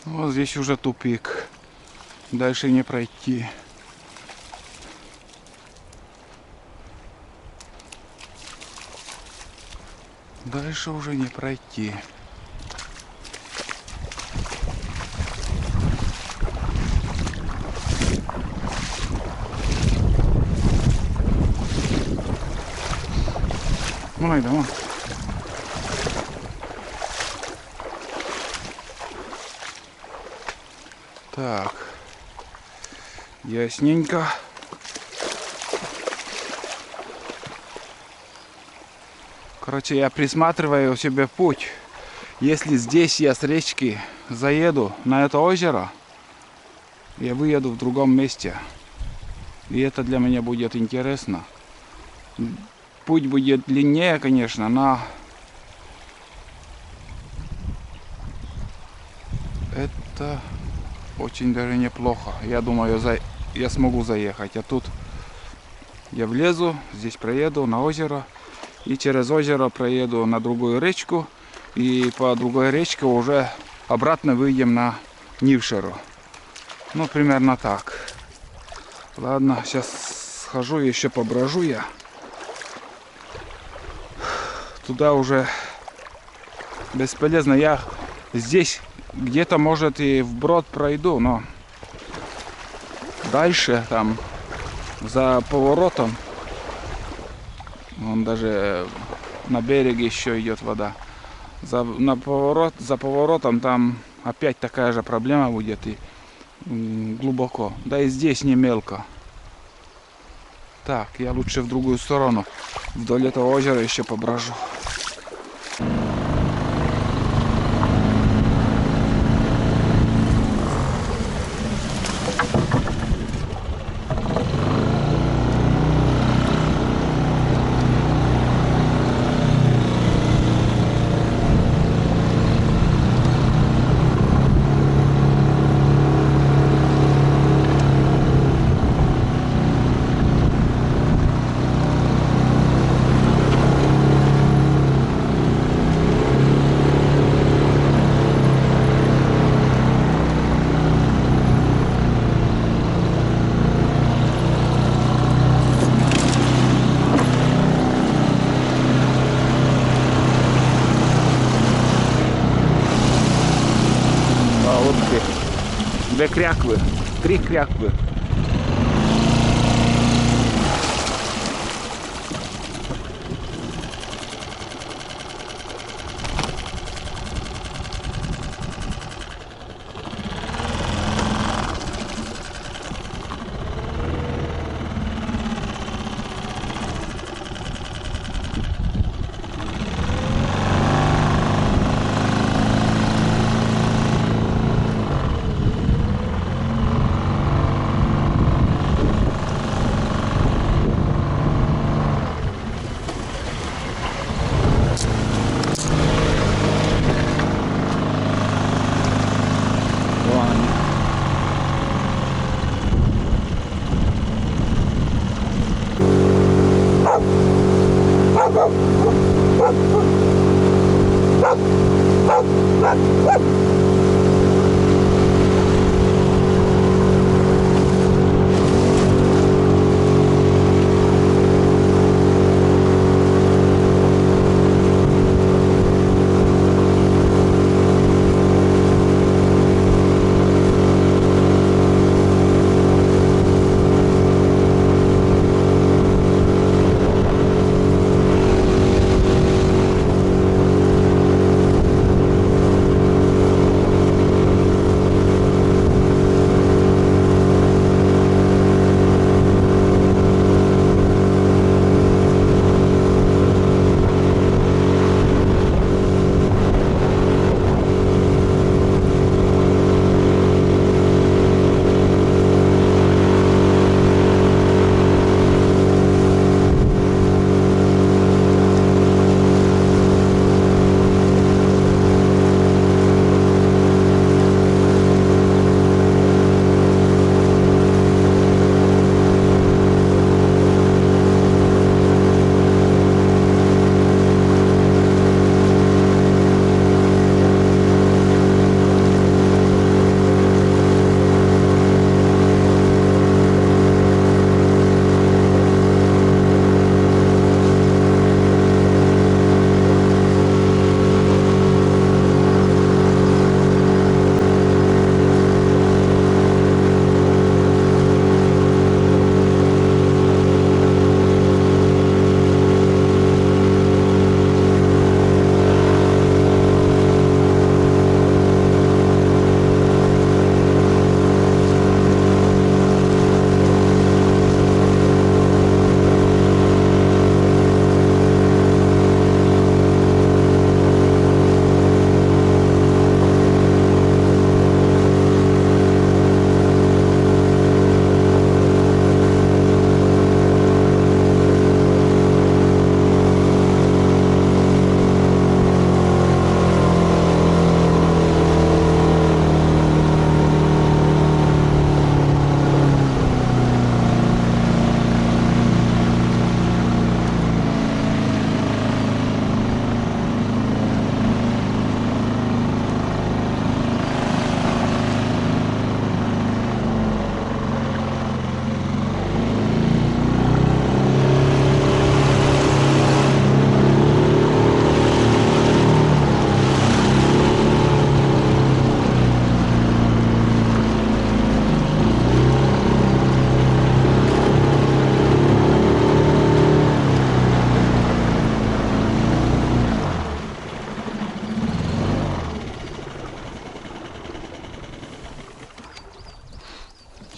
Вот здесь уже тупик. Дальше не пройти. Дальше уже не пройти. Ну, идем. Так. Ясненько. Короче, я присматриваю себе путь. Если здесь я с речки заеду на это озеро, я выеду в другом месте. И это для меня будет интересно. Путь будет длиннее, конечно, но это очень даже неплохо. Я думаю, я смогу заехать. А тут я влезу, здесь проеду на озеро. И через озеро проеду на другую речку. И по другой речке уже обратно выйдем на Нившеру. Ну, примерно так. Ладно, сейчас схожу, еще поброжу я. Туда уже бесполезно. Я здесь где-то, может, и вброд пройду, но дальше, там, за поворотом, он даже на береге еще идет вода. За поворотом там опять такая же проблема будет, и глубоко. Да и здесь не мелко. Так, я лучше в другую сторону, вдоль этого озера еще поброжу. Две кряквы, 3 кряквы.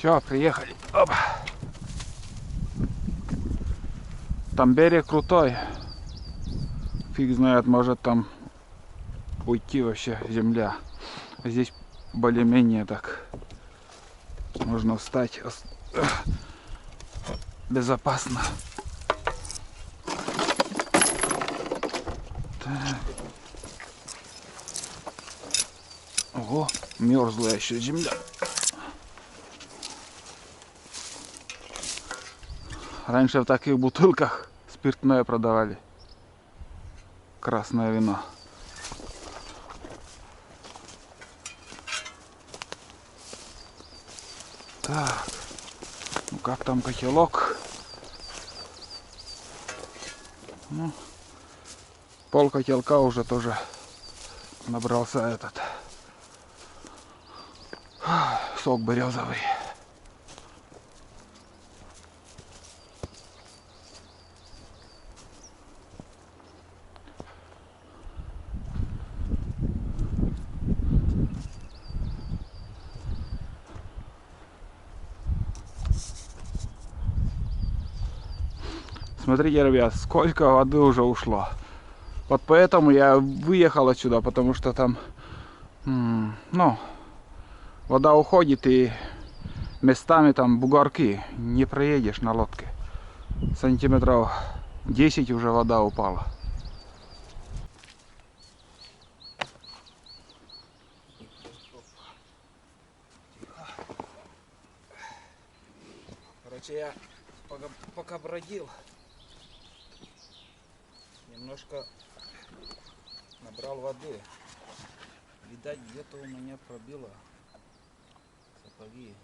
Все, приехали. Опа. Там берег крутой. Фиг знает, может там уйти вообще земля. Здесь более-менее так можно встать безопасно. Так. Ого, мерзлая еще земля. Раньше в таких бутылках спиртное продавали. Красное вино. Так, ну как там котелок? Ну, пол котелка уже тоже набрался этот сок березовый. Смотрите, ребят, сколько воды уже ушло. Вот поэтому я выехал отсюда, потому что там, ну, вода уходит и местами там бугорки. Не проедешь на лодке. Сантиметров 10 уже вода упала. Короче, я пока бродил, немножко набрал воды. Видать, где-то у меня пробило сапоги.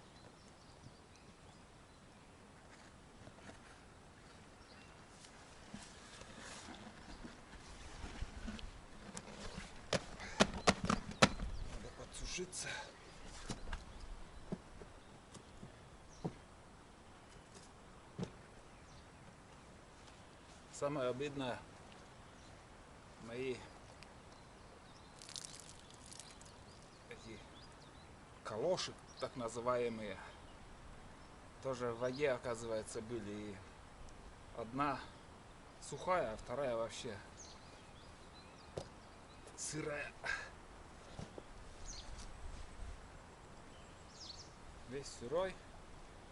Надо подсушиться. Самое обидное, мои эти калоши, так называемые, тоже в воде, оказывается, были. И одна сухая, а вторая вообще сырая. Весь сырой.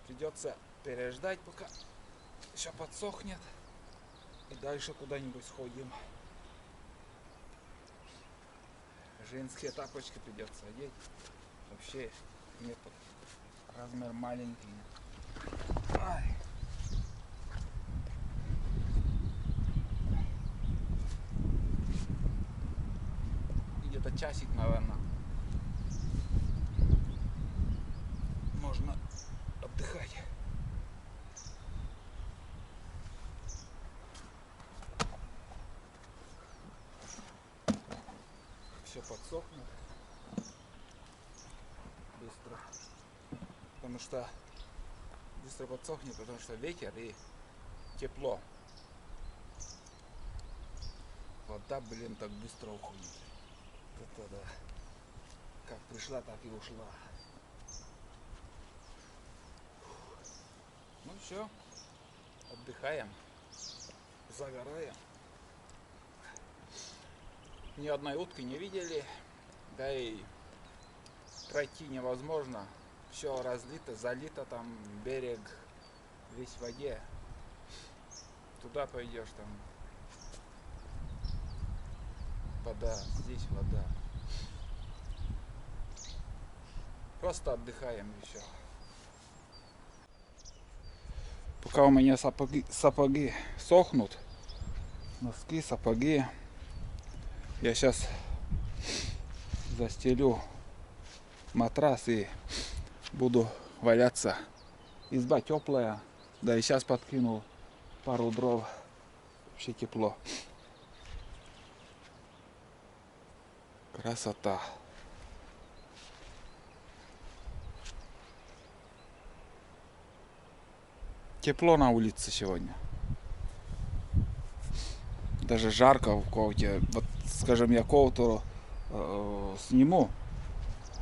Придется переждать, пока еще подсохнет. И дальше куда-нибудь сходим. Женские тапочки придется одеть. Вообще нет, размер маленький. Ай. Где-то часик, наверное, можно отдыхать. Все подсохнет быстро, потому что быстро подсохнет, потому что ветер и тепло. Вода, блин, так быстро уходит. Это да. Как пришла, так и ушла. Ну все, отдыхаем, загораем. Ни одной утки не видели, да и пройти невозможно. Все разлито, залито, там берег весь в воде. Туда пойдешь, там вода, здесь вода. Просто отдыхаем и все. Пока у меня сапоги сохнут, носки, сапоги, я сейчас застелю матрас и буду валяться. Изба теплая, да и сейчас подкинул пару дров, вообще тепло. Красота. Тепло на улице сегодня. Даже жарко в кофте. Вот, скажем, я кофту сниму,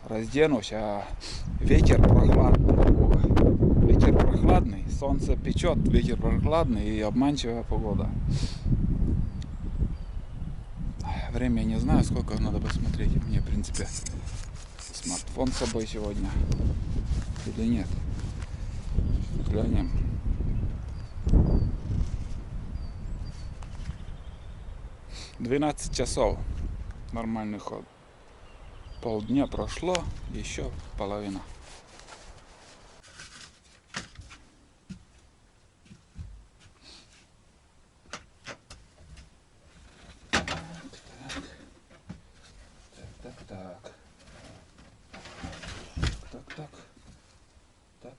разденусь, а ветер прохладный. прохладный, солнце печет, ветер прохладный и обманчивая погода. Время не знаю, сколько надо посмотреть. Мне, в принципе, смартфон с собой сегодня или нет. Глянем. $12. Нормальный ход. Полдня прошло, еще половина.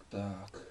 Так.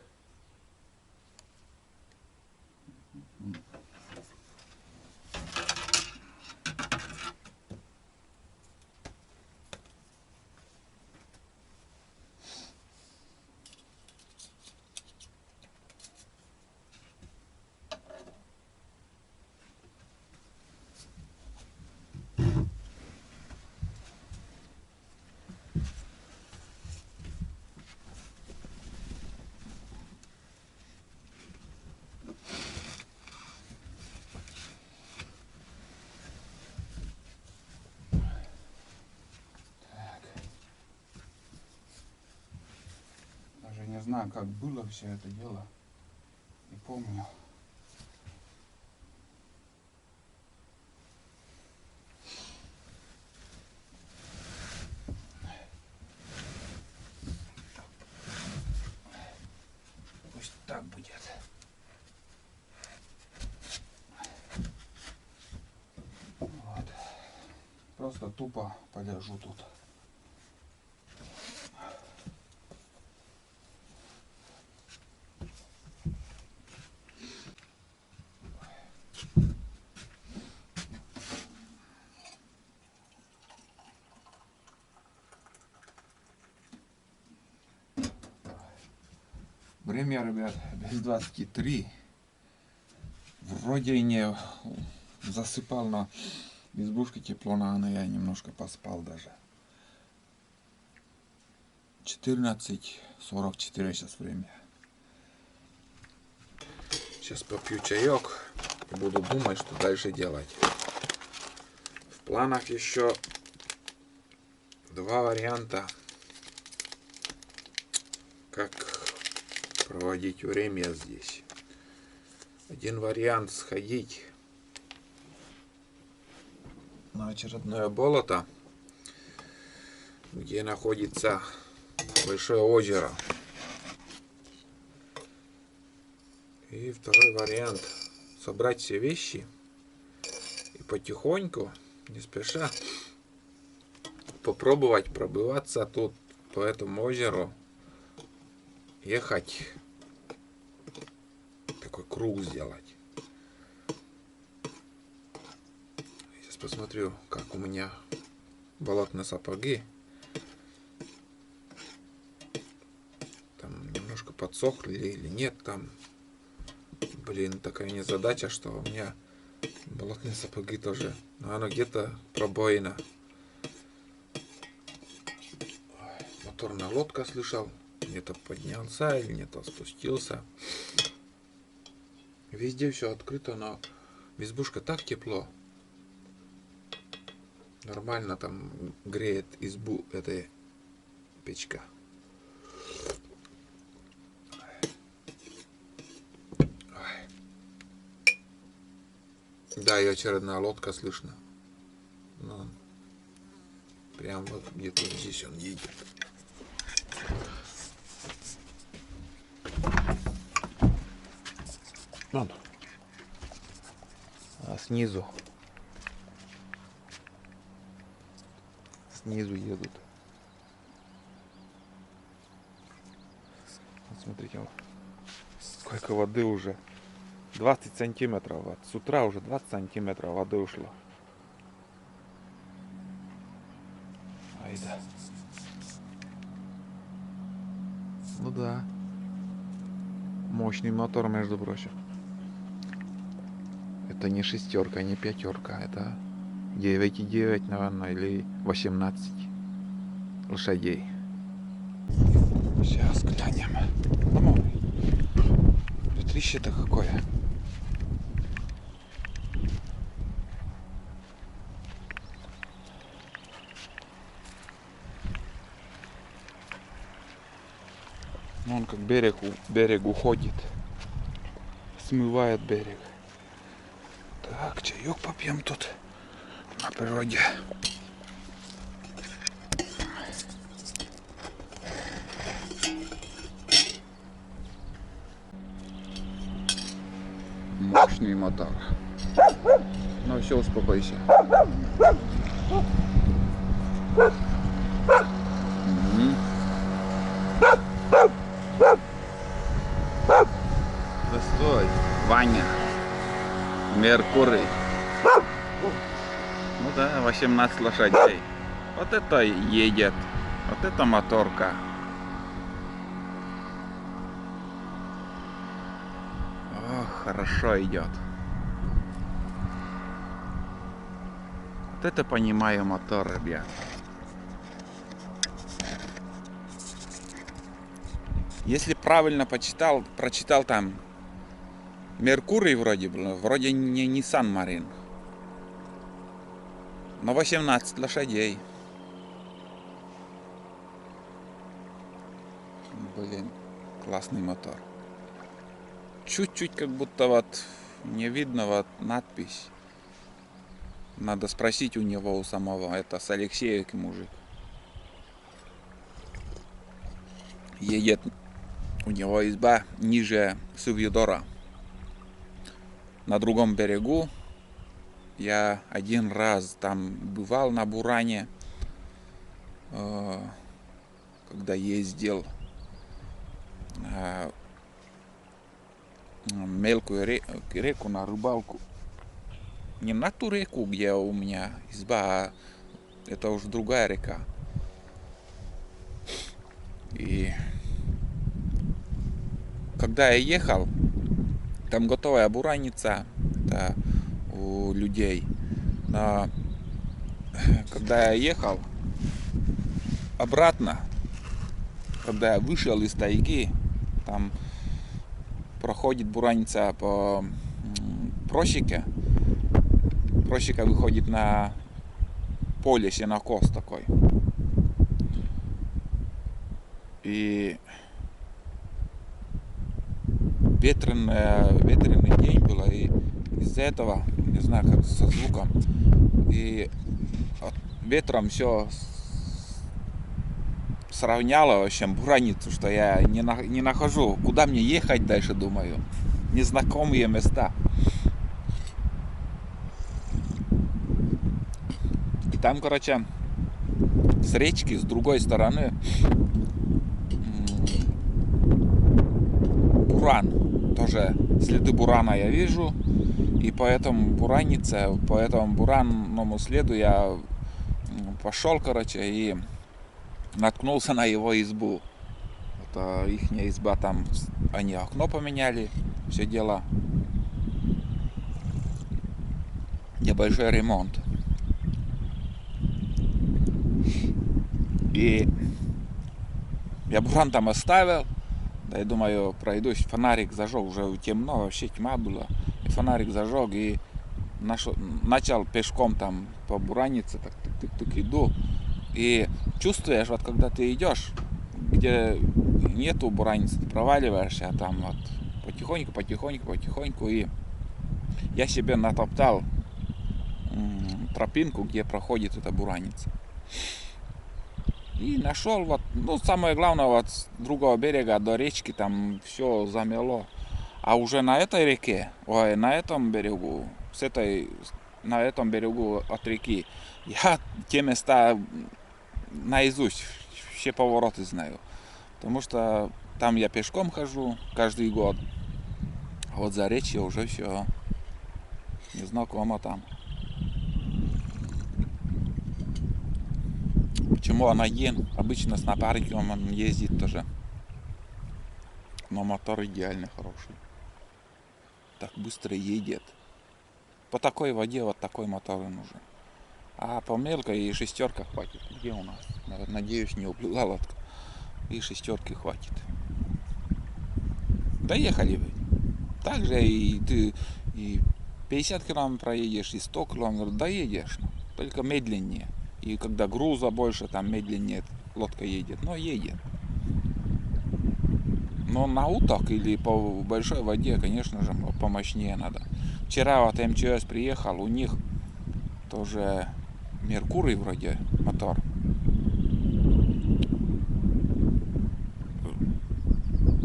Даже не знаю, как было все это дело. Не помню. Пусть так будет. Вот. Просто тупо полежу тут. Время, ребят, без 23. Вроде и не засыпал, но в избушке тепло, но я немножко поспал даже. 14:44 сейчас время. Сейчас попью чаек и буду думать, что дальше делать. В планах еще два варианта, как проводить время здесь. Один вариант — сходить на очередное болото, где находится большое озеро. И второй вариант — собрать все вещи и потихоньку, не спеша, попробовать пробиваться тут по этому озеру, ехать, такой круг сделать. Сейчас посмотрю, как у меня болотные сапоги. Там немножко подсохли или нет там. Блин, такая незадача, что у меня болотные сапоги тоже. Но оно где-то пробоина. Моторная лодка, слышал. Где-то поднялся или где-то спустился. Везде все открыто, но в избушке так тепло. Нормально там греет избу эта печка. Да, и очередная лодка слышно. Ну, прям вот где-то здесь он едет. Вон. А снизу едут. Вот смотрите, вот сколько воды уже. 20 сантиметров. Вот. С утра уже 20 сантиметров воды ушло. Айда. Ну да. Мощный мотор, между прочим. Это не шестерка, не пятерка. Это 9,9, наверное, или 18 лошадей. Сейчас глянем. Смотрите-то какое. Вон как берег уходит. Смывает берег. Так, чаек попьем тут на природе. Мощный мотор. Ну все, успокойся. Застой, Ваня. Меркурий. Ну да, 18 лошадей. Вот это едет. Вот это моторка. Ох, хорошо идет. Вот это понимаю мотор, ребят. Если правильно прочитал там Меркурий вроде не Nissan Marine. Но 18 лошадей. Блин, классный мотор. Чуть-чуть как будто вот не видно вот надпись. Надо спросить у него, у самого. Это с Алексеевки мужик. Едет у него изба ниже Сувьедора. На другом берегу. Я один раз там бывал на Буране, когда ездил на мелкую реку на рыбалку. Не на ту реку, где у меня изба, а это уже другая река. И когда я ехал, там готовая бураница у людей. Но когда я ехал обратно, когда я вышел из тайги, там проходит бураница по просеке. Просека выходит на поле, сенокос такой. И ветреный день был, и из-за этого, не знаю, как со звуком, и ветром все сравняло, в общем, бураницу, что я не нахожу, куда мне ехать дальше, думаю. Незнакомые места. И там, короче, с речки, с другой стороны, буран. Тоже следы бурана я вижу. И по этому буранице, по этому буранному следу я пошел, короче, и наткнулся на его избу. Это ихняя изба, там они окно поменяли, все дело. Небольшой ремонт. И я буран там оставил. Да, я думаю, пройдусь, фонарик зажег, уже темно, вообще тьма была. И фонарик зажег и начал пешком там по буранице, так тык-тык-тык иду. И чувствуешь, вот когда ты идешь, где нету бураницы, ты проваливаешься, а там вот потихоньку. И я себе натоптал тропинку, где проходит эта бураница. И нашел вот, ну, самое главное, вот с другого берега до речки там все замело. А уже на этой реке, на этом берегу, на этом берегу от реки, я те места наизусть, все повороты знаю. Потому что там я пешком хожу каждый год. А вот за речью уже все незнакомо там. Почему она едет? Обычно с напарником он ездит тоже. Но мотор идеально хороший. Так быстро едет. По такой воде вот такой мотор и нужен. А по мелкой и шестерка хватит. Где у нас? Надеюсь, не уплыла лодка. И шестерки хватит. Доехали вы. также и ты и 50 километров проедешь, и 100 километров доедешь, только медленнее. И когда груза больше, там медленнее лодка едет, но едет. Но на уток или по большой воде, конечно же, помощнее надо. Вчера вот МЧС приехал, у них тоже Меркурий вроде мотор.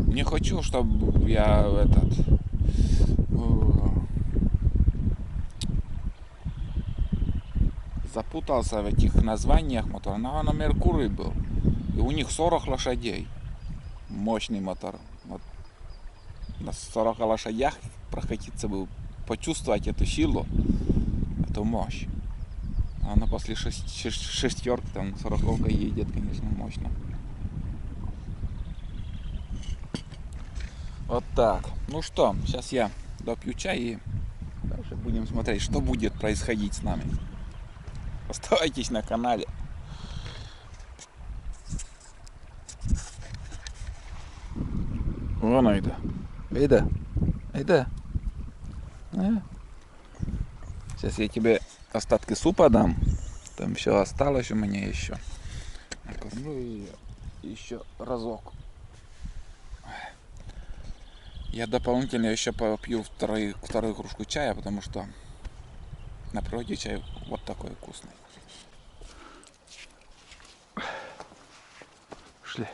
Не хочу, чтобы я запутался в этих названиях мотора. Но на Меркурий был. И у них 40 лошадей. Мощный мотор. Вот на 40 лошадях прокатиться был, почувствовать эту силу, эту мощь. А она после шестерки, там 40 едет, конечно, мощно. Вот так. Ну что, сейчас я допью чай и дальше будем смотреть, что будет происходить с нами. Оставайтесь на канале. Вон Айда. Айда. Айда. Сейчас я тебе остатки супа дам. Там все осталось у меня еще. Накормлю ее еще разок. Я дополнительно еще попью вторую кружку чая, потому что на природе чай вот такой вкусный. Шли.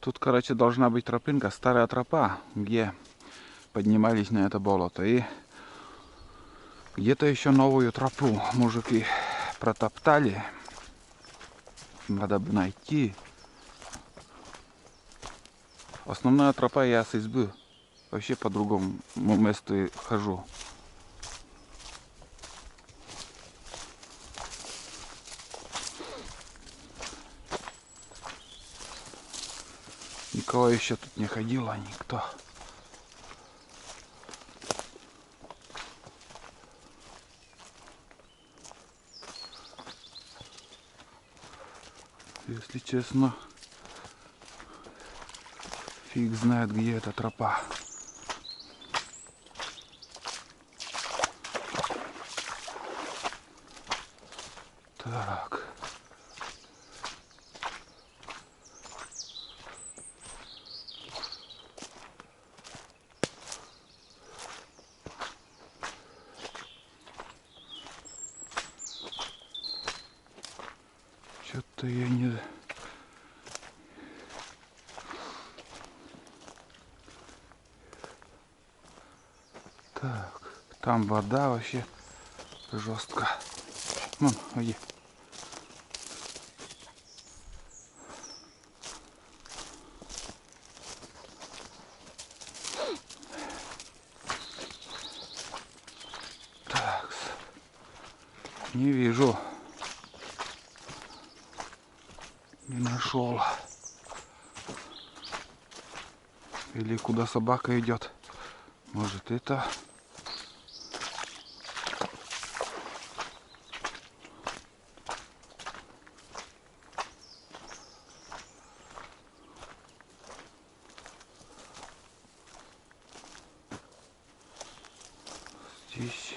Тут, короче, должна быть тропинка, старая тропа, где поднимались на это болото. И где-то еще новую тропу мужики протоптали. Надо бы найти. Основная тропа, я с избы вообще по другому месту хожу. Никого еще тут не ходило, никто. Если честно, фиг знает, где эта тропа. Так. Что-то я не... Так, там вода вообще жестко. Вон, где? Так, не вижу. Не нашел. Или куда собака идет. Может, это... Здесь...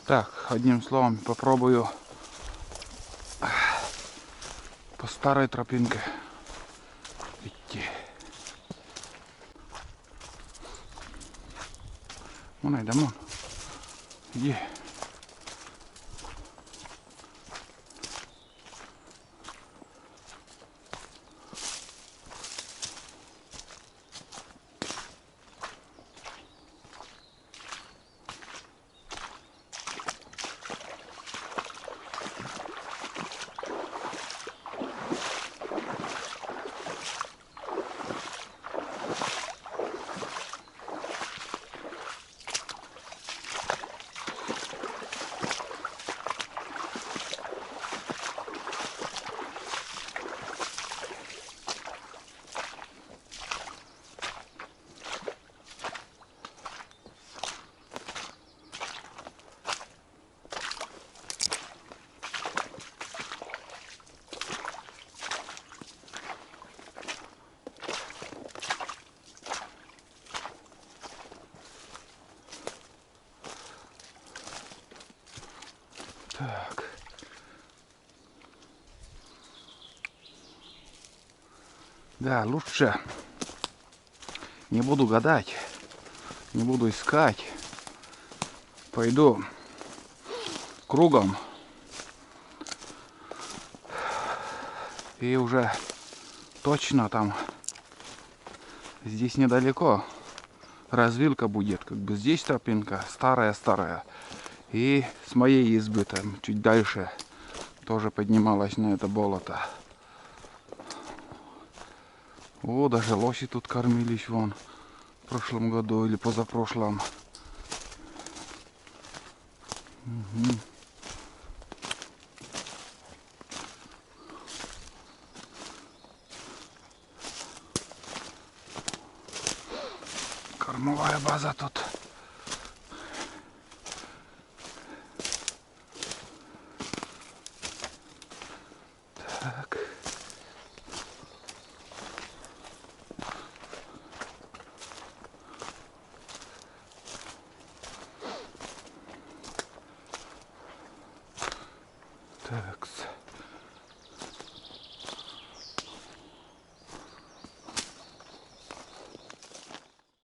Так, одним словом, попробую по старой тропинке идти. Вон, айдамон. Иди. Так. Да, лучше не буду гадать, не буду искать. Пойду кругом. И уже точно там, здесь недалеко, развилка будет. Как бы здесь тропинка старая-старая. И с моей избы там чуть дальше тоже поднималась на это болото. О, даже лоси тут кормились вон в прошлом году или позапрошлом. Угу. Кормовая база тут. Так. Так.